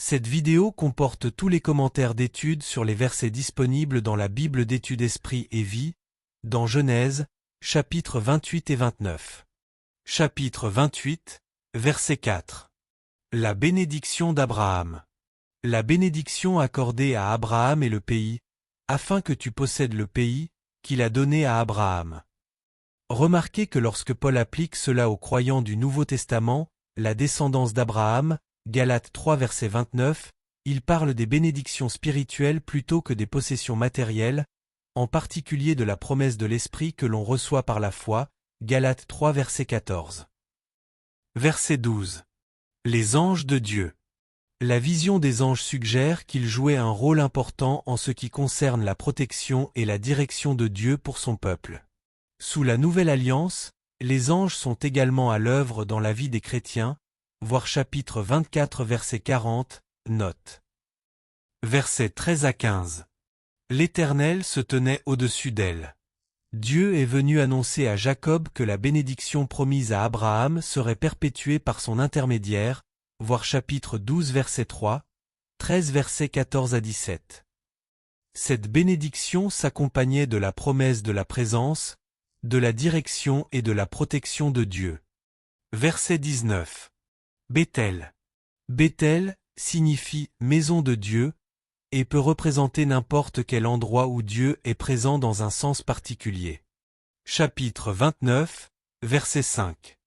Cette vidéo comporte tous les commentaires d'études sur les versets disponibles dans la Bible d'études Esprit et Vie, dans Genèse, chapitres 28 et 29. Chapitre 28, verset 4. La bénédiction d'Abraham. La bénédiction accordée à Abraham et le pays, afin que tu possèdes le pays, qu'il a donné à Abraham. Remarquez que lorsque Paul applique cela aux croyants du Nouveau Testament, la descendance d'Abraham, Galates 3 verset 29, il parle des bénédictions spirituelles plutôt que des possessions matérielles, en particulier de la promesse de l'Esprit que l'on reçoit par la foi, Galates 3 verset 14. Verset 12. Les anges de Dieu. La vision des anges suggère qu'ils jouaient un rôle important en ce qui concerne la protection et la direction de Dieu pour son peuple. Sous la Nouvelle Alliance, les anges sont également à l'œuvre dans la vie des chrétiens, voir chapitre 24 verset 40, note. Versets 13 à 15. L'Éternel se tenait au-dessus d'elle. Dieu est venu annoncer à Jacob que la bénédiction promise à Abraham serait perpétuée par son intermédiaire, voir chapitre 12 verset 3, 13 versets 14 à 17. Cette bénédiction s'accompagnait de la promesse de la présence, de la direction et de la protection de Dieu. Verset 19. Béthel. Béthel signifie « maison de Dieu » et peut représenter n'importe quel endroit où Dieu est présent dans un sens particulier. Chapitre 29, verset 5.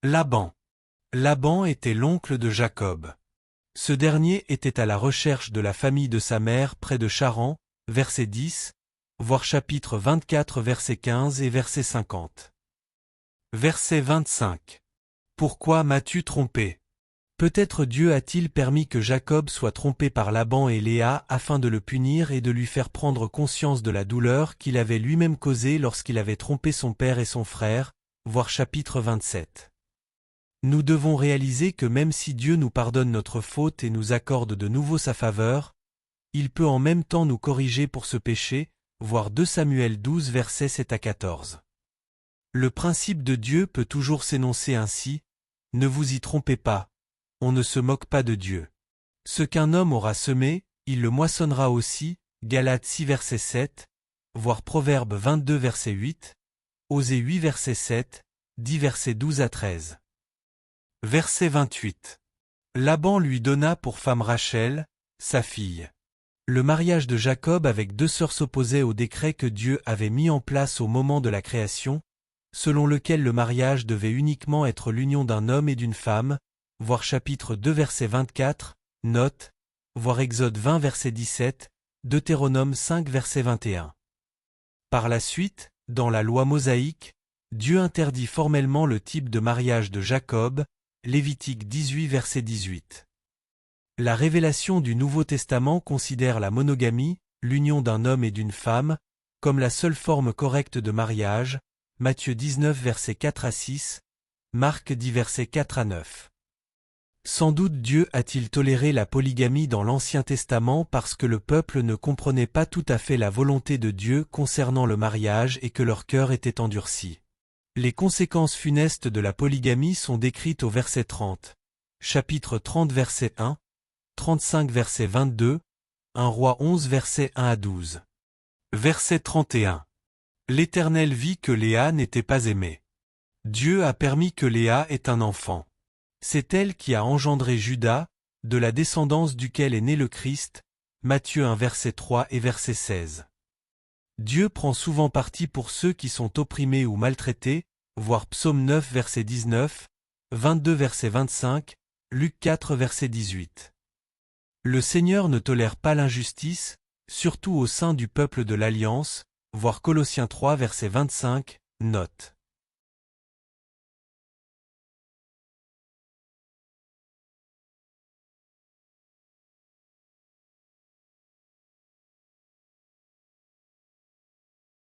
Laban. Laban était l'oncle de Jacob. Ce dernier était à la recherche de la famille de sa mère près de Charan, verset 10, voir chapitre 24 verset 15 et verset 50. Verset 25. Pourquoi m'as-tu trompé? Peut-être Dieu a-t-il permis que Jacob soit trompé par Laban et Léa afin de le punir et de lui faire prendre conscience de la douleur qu'il avait lui-même causée lorsqu'il avait trompé son père et son frère, voir chapitre 27. Nous devons réaliser que même si Dieu nous pardonne notre faute et nous accorde de nouveau sa faveur, il peut en même temps nous corriger pour ce péché, voir 2 Samuel 12 versets 7 à 14. Le principe de Dieu peut toujours s'énoncer ainsi, ne vous y trompez pas, on ne se moque pas de Dieu. Ce qu'un homme aura semé, il le moissonnera aussi, Galates 6 verset 7, voir Proverbe 22 verset 8, Osée 8 verset 7, 10 verset 12 à 13. Verset 28. Laban lui donna pour femme Rachel, sa fille. Le mariage de Jacob avec 2 sœurs s'opposait au décret que Dieu avait mis en place au moment de la création, selon lequel le mariage devait uniquement être l'union d'un homme et d'une femme, voir chapitre 2 verset 24, note, voir Exode 20 verset 17, Deutéronome 5 verset 21. Par la suite, dans la loi mosaïque, Dieu interdit formellement le type de mariage de Jacob, Lévitique 18 verset 18. La révélation du Nouveau Testament considère la monogamie, l'union d'un homme et d'une femme, comme la seule forme correcte de mariage, Matthieu 19 versets 4 à 6, Marc 10 versets 4 à 9. Sans doute Dieu a-t-il toléré la polygamie dans l'Ancien Testament parce que le peuple ne comprenait pas tout à fait la volonté de Dieu concernant le mariage et que leur cœur était endurci. Les conséquences funestes de la polygamie sont décrites au verset 30, chapitre 30 verset 1, 35 verset 22, 1 Roi 11 verset 1 à 12. Verset 31. L'Éternel vit que Léa n'était pas aimée. Dieu a permis que Léa ait un enfant. C'est elle qui a engendré Judas, de la descendance duquel est né le Christ, Matthieu 1 verset 3 et verset 16. Dieu prend souvent parti pour ceux qui sont opprimés ou maltraités, voir Psaume 9 verset 19, 22 verset 25, Luc 4 verset 18. Le Seigneur ne tolère pas l'injustice, surtout au sein du peuple de l'Alliance, voir Colossiens 3 verset 25, note.